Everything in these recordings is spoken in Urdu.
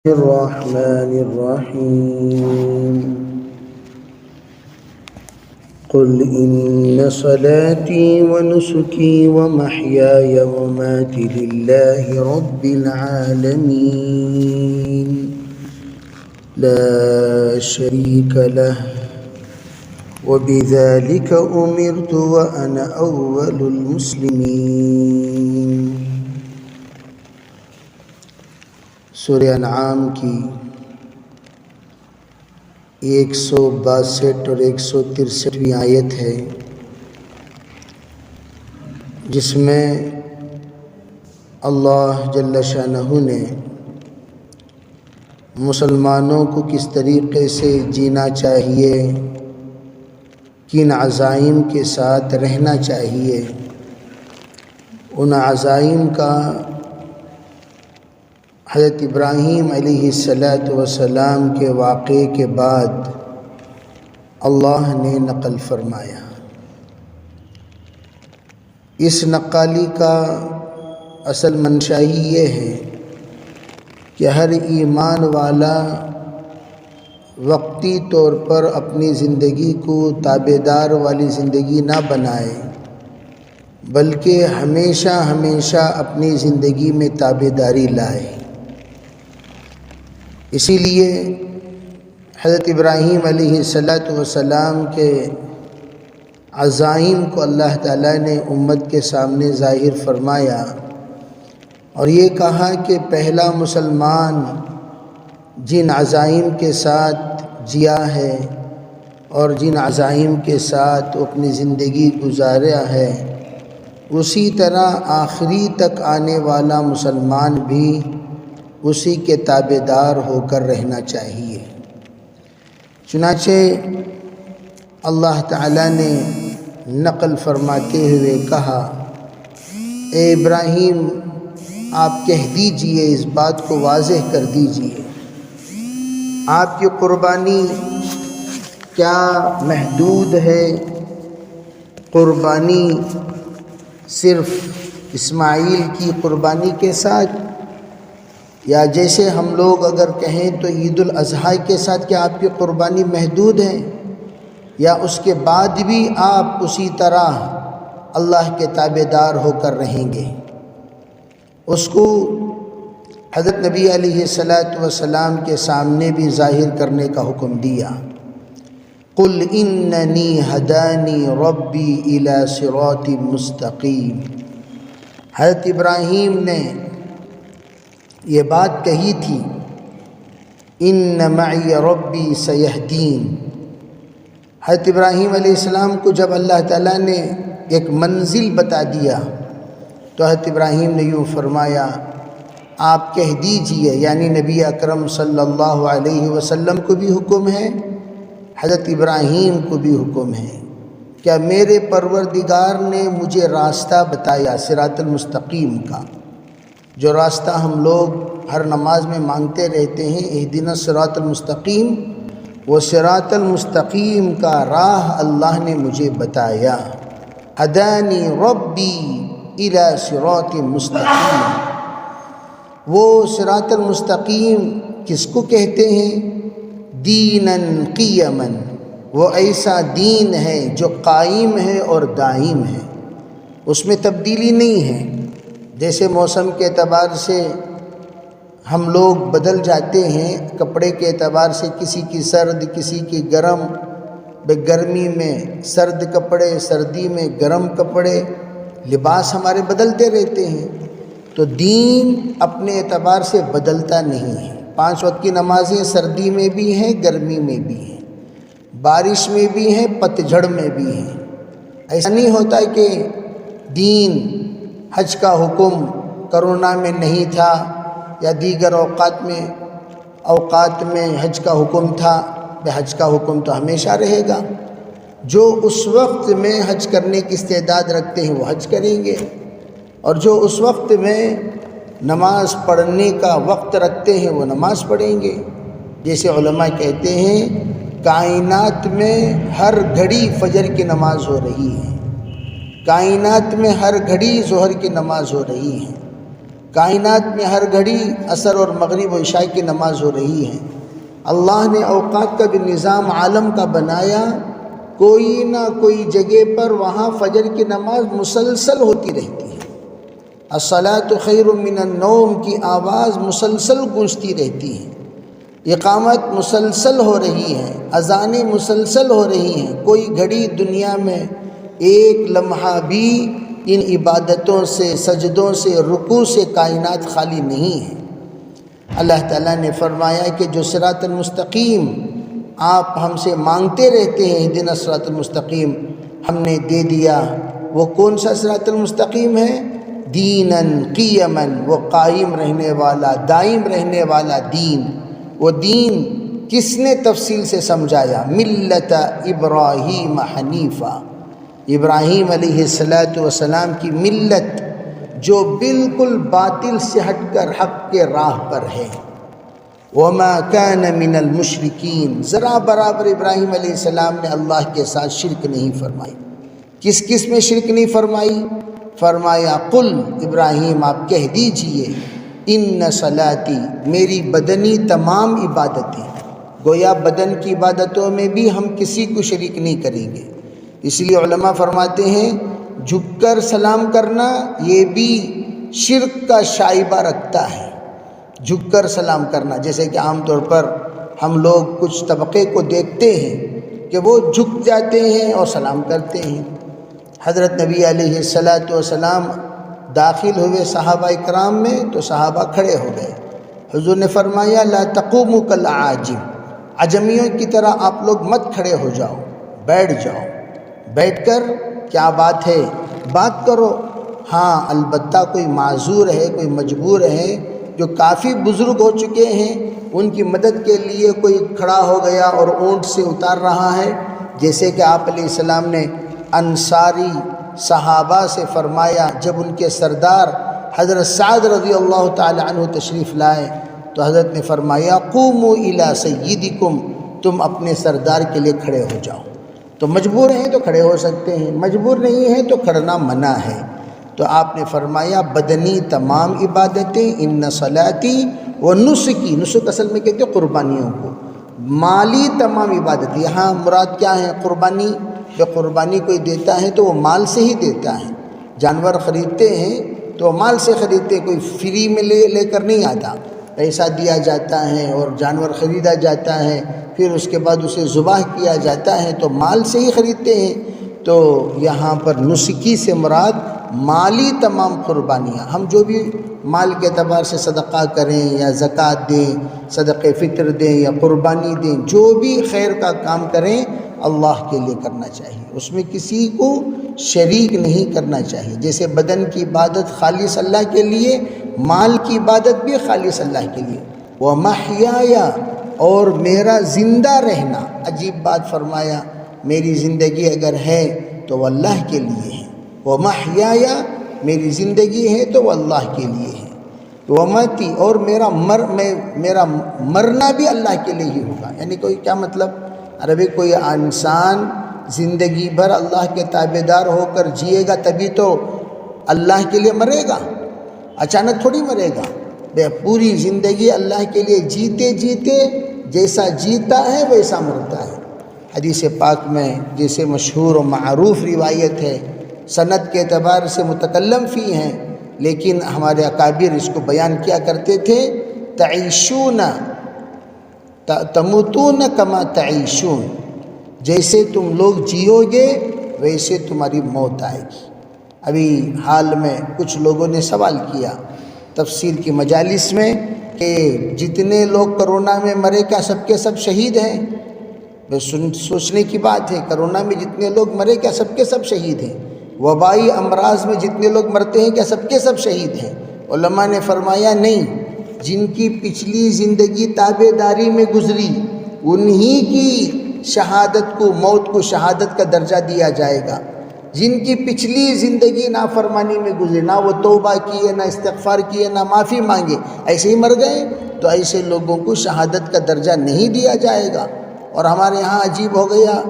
الرحمن الرحيم قل إن صلاتي ونسكي ومحياي ومماتي لله رب العالمين لا شريك له وبذلك أمرت وأنا أول المسلمين۔ سورہ انعام کی 162 اور 163 آیت ہے، جس میں اللہ جل شانہ نے مسلمانوں کو کس طریقے سے جینا چاہیے، کن عزائم کے ساتھ رہنا چاہیے، ان عزائم کا حضرت ابراہیم علیہ السلام کے واقعے کے بعد اللہ نے نقل فرمایا۔ اس نقالی کا اصل منشا ہی یہ ہے کہ ہر ایمان والا وقتی طور پر اپنی زندگی کو تابعدار والی زندگی نہ بنائے، بلکہ ہمیشہ ہمیشہ اپنی زندگی میں تابعداری لائے۔ اسی لیے حضرت ابراہیم علیہ السلام کے عزائم کو اللہ تعالیٰ نے امت کے سامنے ظاہر فرمایا اور یہ کہا کہ پہلا مسلمان جن عزائم کے ساتھ جیا ہے اور جن عزائم کے ساتھ اپنی زندگی گزارا ہے، اسی طرح آخری تک آنے والا مسلمان بھی اسی کے تابعدار ہو کر رہنا چاہیے۔ چنانچہ اللہ تعالیٰ نے نقل فرماتے ہوئے کہا، اے ابراہیم آپ کہہ دیجئے، اس بات کو واضح کر دیجئے، آپ کی قربانی کیا محدود ہے؟ قربانی صرف اسماعیل کی قربانی کے ساتھ، یا جیسے ہم لوگ اگر کہیں تو عید الاضحیٰ کے ساتھ کیا آپ کی قربانی محدود ہے، یا اس کے بعد بھی آپ اسی طرح اللہ کے تابعدار ہو کر رہیں گے؟ اس کو حضرت نبی علیہ السلام کے سامنے بھی ظاہر کرنے کا حکم دیا۔ قل اننی ہدانی ربی الی صراط مستقیم۔ حضرت ابراہیم نے یہ بات کہی تھی، ان معی ربی سیہدین۔ حضرت ابراہیم علیہ السلام کو جب اللہ تعالیٰ نے ایک منزل بتا دیا تو حضرت ابراہیم نے یوں فرمایا، آپ کہہ دیجئے، یعنی نبی اکرم صلی اللہ علیہ وسلم کو بھی حکم ہے، حضرت ابراہیم کو بھی حکم ہے، کیا میرے پروردگار نے مجھے راستہ بتایا صراط المستقیم کا، جو راستہ ہم لوگ ہر نماز میں مانگتے رہتے ہیں، اہدنا الصراط المستقیم، وہ صراط المستقیم کا راہ اللہ نے مجھے بتایا۔ ہدانی ربی الی صراط مستقیم۔ وہ صراط المستقیم کس کو کہتے ہیں؟ دیناً قیما، وہ ایسا دین ہے جو قائم ہے اور دائم ہے، اس میں تبدیلی نہیں ہے۔ جیسے موسم کے اعتبار سے ہم لوگ بدل جاتے ہیں، کپڑے کے اعتبار سے کسی کی سرد کسی کی گرم، گرمی میں سرد کپڑے، سردی میں گرم کپڑے، لباس ہمارے بدلتے رہتے ہیں، تو دین اپنے اعتبار سے بدلتا نہیں ہے۔ 5 وقت کی نمازیں سردی میں بھی ہیں، گرمی میں بھی ہیں، بارش میں بھی ہیں، پتجھڑ میں بھی ہیں۔ ایسا نہیں ہوتا کہ دین حج کا حکم کرونا میں نہیں تھا یا دیگر اوقات میں حج کا حکم تھا، حج کا حکم تو ہمیشہ رہے گا۔ جو اس وقت میں حج کرنے کی استعداد رکھتے ہیں وہ حج کریں گے، اور جو اس وقت میں نماز پڑھنے کا وقت رکھتے ہیں وہ نماز پڑھیں گے۔ جیسے علماء کہتے ہیں، کائنات میں ہر گھڑی فجر کی نماز ہو رہی ہے، کائنات میں ہر گھڑی ظہر کی نماز ہو رہی ہے، کائنات میں ہر گھڑی عصر اور مغرب و عشاء کی نماز ہو رہی ہے۔ اللہ نے اوقات کا جو نظام عالم کا بنایا، کوئی نہ کوئی جگہ پر وہاں فجر کی نماز مسلسل ہوتی رہتی ہے۔ الصلاۃ خیر من النوم کی آواز مسلسل گونجتی رہتی ہے، اقامت مسلسل ہو رہی ہے، اذانیں مسلسل ہو رہی ہیں۔ کوئی گھڑی دنیا میں ایک لمحہ بھی ان عبادتوں سے، سجدوں سے، رکوع سے کائنات خالی نہیں ہے۔ اللہ تعالیٰ نے فرمایا کہ جو صراط المستقیم آپ ہم سے مانگتے رہتے ہیں، اہدنا الصراط المستقیم، ہم نے دے دیا۔ وہ کون سا صراط المستقیم ہے؟ دیناً قیماً، وہ قائم رہنے والا، دائم رہنے والا دین۔ وہ دین کس نے تفصیل سے سمجھایا؟ ملت ابراہیم حنیفہ، ابراہیم علیہ السلام کی ملت جو بالکل باطل سے ہٹ کر حق کے راہ پر ہے۔ وما كان من المشرکین، ذرا برابر ابراہیم علیہ السلام نے اللہ کے ساتھ شرک نہیں فرمائی۔ کس کس میں شرک نہیں فرمائی؟ فرمایا قل، ابراہیم آپ کہہ دیجئے، ان صلاتی، میری بدنی تمام عبادتیں، گویا بدن کی عبادتوں میں بھی ہم کسی کو شریک نہیں کریں گے۔ اس لیے علماء فرماتے ہیں جھک کر سلام کرنا یہ بھی شرک کا شائبہ رکھتا ہے۔ جھک کر سلام کرنا، جیسے کہ عام طور پر ہم لوگ کچھ طبقے کو دیکھتے ہیں کہ وہ جھک جاتے ہیں اور سلام کرتے ہیں۔ حضرت نبی علیہ السلام داخل ہوئے صحابہ اکرام میں تو صحابہ کھڑے ہو گئے۔ حضور نے فرمایا لا تقوموا کالعاجم، عجمیوں کی طرح آپ لوگ مت کھڑے ہو جاؤ، بیٹھ جاؤ، بیٹھ کر کیا بات ہے بات کرو۔ ہاں البتہ کوئی معذور ہے، کوئی مجبور ہے، جو کافی بزرگ ہو چکے ہیں، ان کی مدد کے لیے کوئی کھڑا ہو گیا اور اونٹ سے اتار رہا ہے، جیسے کہ آپ علیہ السلام نے انصاری صحابہ سے فرمایا جب ان کے سردار حضرت سعد رضی اللہ تعالی عنہ تشریف لائے تو حضرت نے فرمایا قوموا الی سیدکم، تم اپنے سردار کے لیے کھڑے ہو جاؤ۔ تو مجبور ہیں تو کھڑے ہو سکتے ہیں، مجبور نہیں ہیں تو کھڑنا منع ہے۔ تو آپ نے فرمایا بدنی تمام عبادتیں، ان صلاتی و نسکی، نسک اصل میں کہتے ہیں قربانیوں کو، مالی تمام عبادتیں، یہاں مراد کیا ہے؟ قربانی۔ کہ قربانی کوئی دیتا ہے تو وہ مال سے ہی دیتا ہے۔ جانور خریدتے ہیں تو مال سے خریدتے ہیں، کوئی فری میں لے کر نہیں آتا، پیسہ دیا جاتا ہے اور جانور خریدا جاتا ہے، پھر اس کے بعد اسے ذبح کیا جاتا ہے، تو مال سے ہی خریدتے ہیں۔ تو یہاں پر نسکی سے مراد مالی تمام قربانیاں، ہم جو بھی مال کے اعتبار سے صدقہ کریں یا زکوٰۃ دیں، صدقہ فطر دیں یا قربانی دیں، جو بھی خیر کا کام کریں اللہ کے لیے کرنا چاہیے، اس میں کسی کو شریک نہیں کرنا چاہیے۔ جیسے بدن کی عبادت خالص اللہ کے لیے، مال کی عبادت بھی خالص اللہ کے لیے۔ وَمَحْيَايَ، اور میرا زندہ رہنا، عجیب بات فرمایا، میری زندگی اگر ہے تو وہ اللہ کے لیے ہے۔ وَمَحْيَايَ، میری زندگی ہے تو وہ اللہ کے لیے ہے۔ وَمَمَاتِي، اور میرا مرنا بھی اللہ کے لیے ہی ہوگا۔ یعنی کوئی کیا مطلب؟ عربی کوئی انسان زندگی بھر اللہ کے تابع دار ہو کر جیے گا تبھی تو اللہ کے لیے مرے گا، اچانک تھوڑی مرے گا۔ پوری زندگی اللہ کے لیے جیتے جیتے جیسا جیتا ہے ویسا مرتا ہے۔ حدیث پاک میں جیسے مشہور و معروف روایت ہے، سند کے اعتبار سے متکلم فی ہیں، لیکن ہمارے اکابر اس کو بیان کیا کرتے تھے، تعیشون تموتون کما تعیشون، جیسے تم لوگ جیو گے ویسے تمہاری موت آئے گی۔ ابھی حال میں کچھ لوگوں نے سوال کیا تفسیر کی مجالس میں کہ جتنے لوگ کرونا میں مرے کیا سب کے سب شہید ہیں؟ سوچنے کی بات ہے، کرونا میں جتنے لوگ مرے کیا سب کے سب شہید ہیں؟ وبائی امراض میں جتنے لوگ مرتے ہیں کیا سب کے سب شہید ہیں؟ علماء نے فرمایا نہیں، جن کی پچھلی زندگی تابع داری میں گزری انہی کی شہادت کو، موت کو شہادت کا درجہ دیا جائے گا۔ جن کی پچھلی زندگی نافرمانی میں گزری، نہ وہ توبہ کیے، نہ استغفار کیے، نہ معافی مانگے، ایسے ہی مر گئے، تو ایسے لوگوں کو شہادت کا درجہ نہیں دیا جائے گا۔ اور ہمارے یہاں عجیب ہو گیا،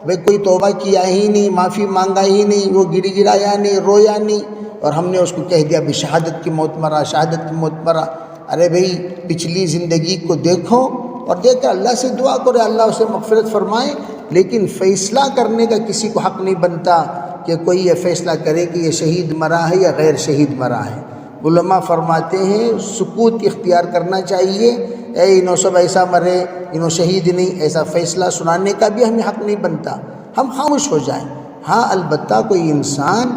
بھئی کوئی توبہ کیا ہی نہیں، معافی مانگا ہی نہیں، وہ گڑ گڑایا نہیں، رویا نہیں، اور ہم نے اس کو کہہ دیا بھی شہادت کی موت مرا، شہادت کی موت مرا۔ ارے بھئی پچھلی زندگی کو دیکھو اور دیکھ کر اللہ سے دعا کرو، اللہ اسے مغفرت فرمائے، لیکن فیصلہ کرنے کا کسی کو حق نہیں بنتا کہ کوئی یہ فیصلہ کرے کہ یہ شہید مرا ہے یا غیر شہید مرا ہے۔ علماء فرماتے ہیں سکوت اختیار کرنا چاہیے، انہوں سب ایسا مرے، انہوں شہید نہیں، ایسا فیصلہ سنانے کا بھی ہمیں حق نہیں بنتا، ہم خاموش ہو جائیں۔ ہاں البتہ کوئی انسان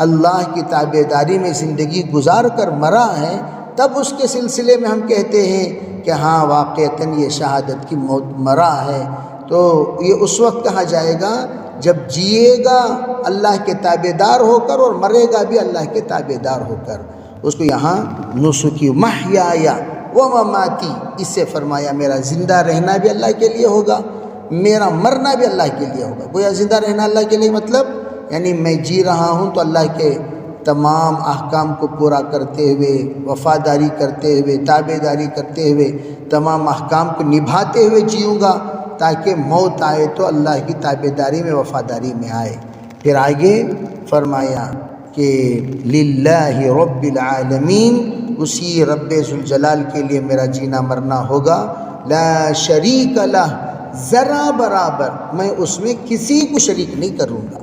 اللہ کی تابعداری میں زندگی گزار کر مرا ہے، تب اس کے سلسلے میں ہم کہتے ہیں کہ ہاں واقعتاً یہ شہادت کی موت مرا ہے۔ تو یہ اس وقت کہا جائے گا جب جیے گا اللہ کے تابعدار ہو کر اور مرے گا بھی اللہ کے تابعدار ہو کر۔ اس کو یہاں نسکی محیای و مماتی، اس سے فرمایا میرا زندہ رہنا بھی اللہ کے لیے ہوگا، میرا مرنا بھی اللہ کے لیے ہوگا۔ گویا زندہ رہنا اللہ کے لیے مطلب یعنی میں جی رہا ہوں تو اللہ کے تمام احکام کو پورا کرتے ہوئے، وفاداری کرتے ہوئے، تابعداری کرتے ہوئے، تمام احکام کو نبھاتے ہوئے جیوں گا، تاکہ موت آئے تو اللہ کی تابعداری میں، وفاداری میں آئے۔ پھر آگے فرمایا کہ للہ رب العالمین، اسی رب ذوالجلال کے لیے میرا جینا مرنا ہوگا، لا شریک لہ، ذرا برابر میں اس میں کسی کو شریک نہیں کروں گا۔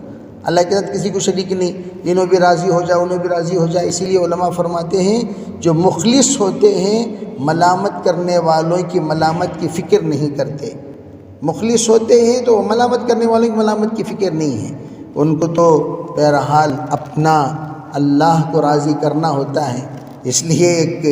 اللہ کے ساتھ کسی کو شریک نہیں، انہوں بھی راضی ہو جائے، انہوں بھی راضی ہو جائے۔ اسی لیے علماء فرماتے ہیں جو مخلص ہوتے ہیں ملامت کرنے والوں کی ملامت کی فکر نہیں کرتے۔ مخلص ہوتے ہیں تو ملامت کرنے والوں کی ملامت کی فکر نہیں ہے، ان کو تو بہرحال اپنا اللہ کو راضی کرنا ہوتا ہے۔ اس لیے ایک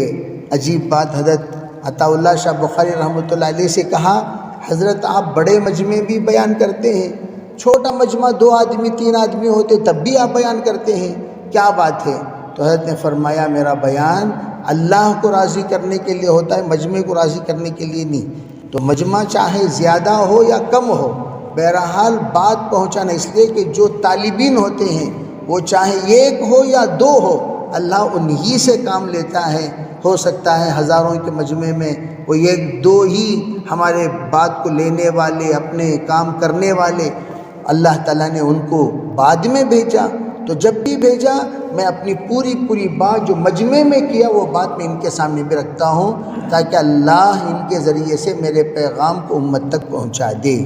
عجیب بات حضرت عطا اللہ شاہ بخاری رحمۃ اللہ علیہ سے کہا، حضرت آپ بڑے مجمع بھی بیان کرتے ہیں، چھوٹا مجمع 2 آدمی 3 آدمی ہوتے تب بھی آپ بیان کرتے ہیں، کیا بات ہے؟ تو حضرت نے فرمایا میرا بیان اللہ کو راضی کرنے کے لیے ہوتا ہے، مجمع کو راضی کرنے کے لیے نہیں۔ تو مجمع چاہے زیادہ ہو یا کم ہو، بہرحال بات پہنچانا، اس لیے کہ جو طالبین ہوتے ہیں وہ چاہے 1 ہو یا 2 ہو، اللہ انہی سے کام لیتا ہے۔ ہو سکتا ہے ہزاروں کے مجمع میں وہ 1-2 ہی ہمارے بات کو لینے والے، اپنے کام کرنے والے، اللہ تعالیٰ نے ان کو بعد میں بھیجا۔ تو جب بھی بھیجا میں اپنی پوری بات جو مجمع میں کیا وہ بات میں ان کے سامنے بھی رکھتا ہوں، تاکہ اللہ ان کے ذریعے سے میرے پیغام کو امت تک پہنچا دے۔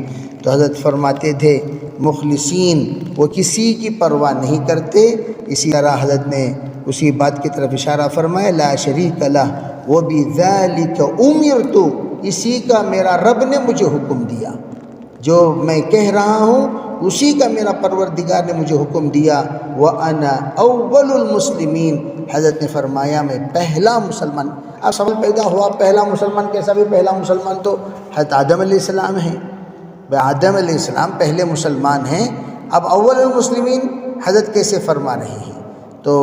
تو حضرت فرماتے تھے مخلصین وہ کسی کی پرواہ نہیں کرتے۔ اسی طرح حضرت نے اسی بات کی طرف اشارہ فرمایا، لا شریک لہ وبذالک امرت، اسی کا میرا رب نے مجھے حکم دیا، جو میں کہہ رہا ہوں اسی کا میرا پروردگار نے مجھے حکم دیا۔ وَأَنَا أَوَّلُ الْمُسْلِمِينَ، حضرت نے فرمایا میں پہلا مسلمان۔ اب سوال پیدا ہوا پہلا مسلمان کیسا؟ بھی پہلا مسلمان تو حضرت آدم علیہ السلام ہیں، آدم علیہ السلام پہلے مسلمان ہیں، اب اول المسلمین حضرت کیسے فرما رہے ہیں؟ تو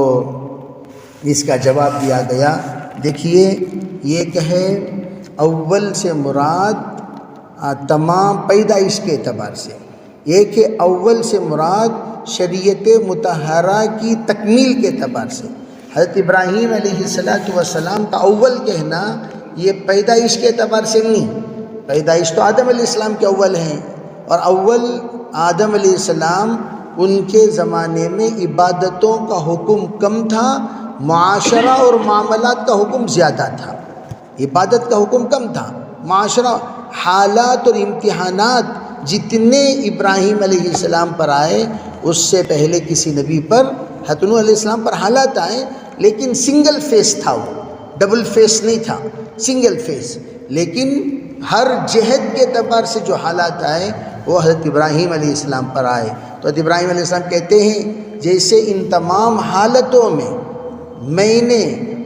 اس کا جواب دیا گیا، دیکھیے یہ کہے اول سے مراد تمام پیدائش کے اعتبار سے، ایک ہے اول سے مراد شریعت مطہرہ کی تکمیل کے اعتبار سے۔ حضرت ابراہیم علیہ السلام کا اول کہنا یہ پیدائش کے اعتبار سے نہیں، پیدائش تو آدم علیہ السلام کے اول ہیں، اور اول آدم علیہ السلام ان کے زمانے میں عبادتوں کا حکم کم تھا، معاشرہ اور معاملات کا حکم زیادہ تھا۔ عبادت کا حکم کم تھا، معاشرہ، حالات اور امتحانات جتنے ابراہیم علیہ السلام پر آئے اس سے پہلے کسی نبی پر، حضرت نوح علیہ السلام پر حالات آئے، لیکن سنگل فیس تھا، وہ ڈبل فیس نہیں تھا، سنگل فیس۔ لیکن ہر جہت کے اعتبار سے جو حالات آئے وہ حضرت ابراہیم علیہ السلام پر آئے۔ تو حضرت ابراہیم علیہ السلام کہتے ہیں جیسے ان تمام حالتوں میں میں نے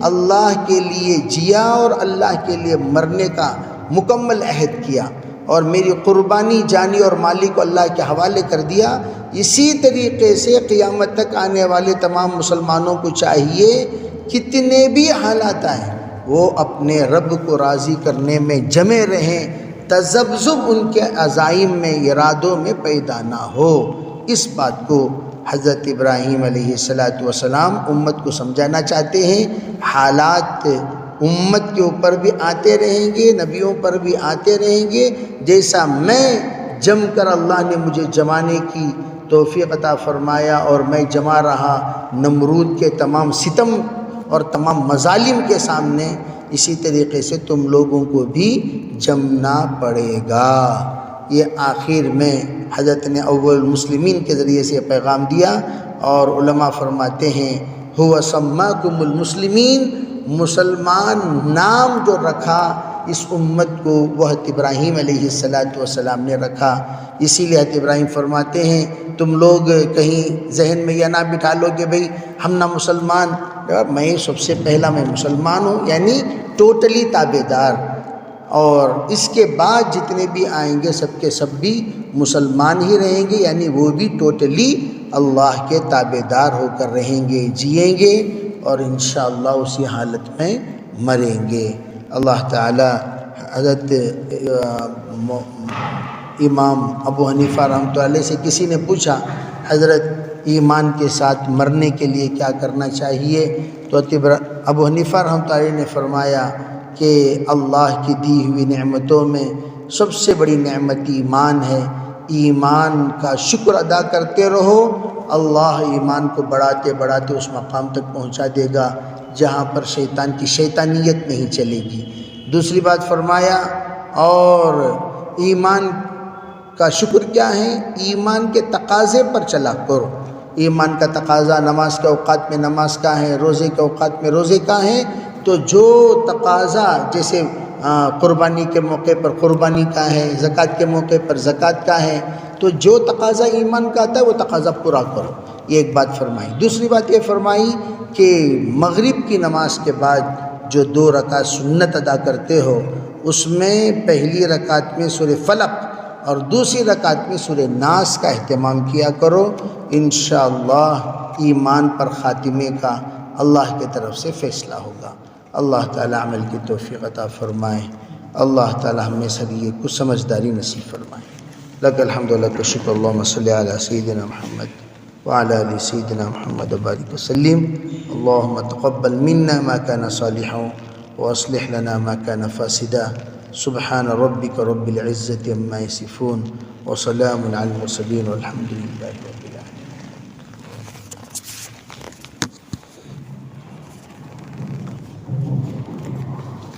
اللہ کے لیے جیا اور اللہ کے لیے مرنے کا مکمل عہد کیا اور میری قربانی جانی اور مالی کو اللہ کے حوالے کر دیا، اسی طریقے سے قیامت تک آنے والے تمام مسلمانوں کو چاہیے کتنے بھی حالات آئیں وہ اپنے رب کو راضی کرنے میں جمے رہیں، تذبذب ان کے عزائم میں، ارادوں میں پیدا نہ ہو۔ اس بات کو حضرت ابراہیم علیہ السلام امت کو سمجھانا چاہتے ہیں۔ حالات امت کے اوپر بھی آتے رہیں گے، نبیوں پر بھی آتے رہیں گے، جیسا میں جم کر اللہ نے مجھے جمانے کی توفیق عطا فرمایا اور میں جمع رہا نمرود کے تمام ستم اور تمام مظالم کے سامنے، اسی طریقے سے تم لوگوں کو بھی جمنا پڑے گا۔ یہ آخر میں حضرت نے اول المسلمین کے ذریعے سے پیغام دیا، اور علماء فرماتے ہیں ہوا سماکم المسلمین، مسلمان نام جو رکھا اس امت کو وہ حضرت ابراہیم علیہ السلام نے رکھا۔ اسی لیے حضرت ابراہیم فرماتے ہیں تم لوگ کہیں ذہن میں یہ نہ بٹھا لو کہ بھئی ہم نہ مسلمان، میں سب سے پہلا میں مسلمان ہوں، یعنی ٹوٹلی تابع دار، اور اس کے بعد جتنے بھی آئیں گے سب کے سب بھی مسلمان ہی رہیں گے، یعنی وہ بھی ٹوٹلی اللہ کے تابع دار ہو کر رہیں گے، جئیں گے اور انشاءاللہ اسی حالت میں مریں گے۔ اللہ تعالی حضرت امام ابو حنیفہ رحمۃ اللہ علیہ سے کسی نے پوچھا حضرت ایمان کے ساتھ مرنے کے لیے کیا کرنا چاہیے، تو ابو حنیفہ رحمۃ اللہ علیہ نے فرمایا کہ اللہ کی دی ہوئی نعمتوں میں سب سے بڑی نعمت ایمان ہے، ایمان کا شکر ادا کرتے رہو، اللہ ایمان کو بڑھاتے بڑھاتے اس مقام تک پہنچا دے گا جہاں پر شیطان کی شیطانیت نہیں چلے گی۔ دوسری بات فرمایا اور ایمان کا شکر کیا ہے، ایمان کے تقاضے پر چلا کرو۔ ایمان کا تقاضا نماز کے اوقات میں نماز کا ہے، روزے کے اوقات میں روزے کا ہے، تو جو تقاضا جیسے قربانی کے موقع پر قربانی کا ہے، زکوٰۃ کے موقع پر زکوٰۃ کا ہے، تو جو تقاضا ایمان کا آتا ہے وہ تقاضا پورا کرو، یہ ایک بات فرمائی۔ دوسری بات یہ فرمائی کہ مغرب کی نماز کے بعد جو 2 رکعت سنت ادا کرتے ہو، اس میں پہلی رکعت میں سورہ فلق اور دوسری رکعت میں سورہ ناس کا اہتمام کیا کرو، انشاءاللہ ایمان پر خاتمے کا اللہ کی طرف سے فیصلہ ہوگا۔ اللہ تعالی عمل کی توفیق عطا فرمائے، اللہ تعالی ہمیں سبھی کو سمجھداری نصیب فرمائے۔ لک الحمد لک الشکر، اللہم صلی علی سیدنا محمد وعلی آل سیدنا محمد وبارک وسلم۔ اللہم تقبل منا ما کان صالحا واصلح لنا ما کان فاسدا، سبحان ربک رب العزة عما یصفون وسلام علی المرسلین والحمد للہ رب العالمین۔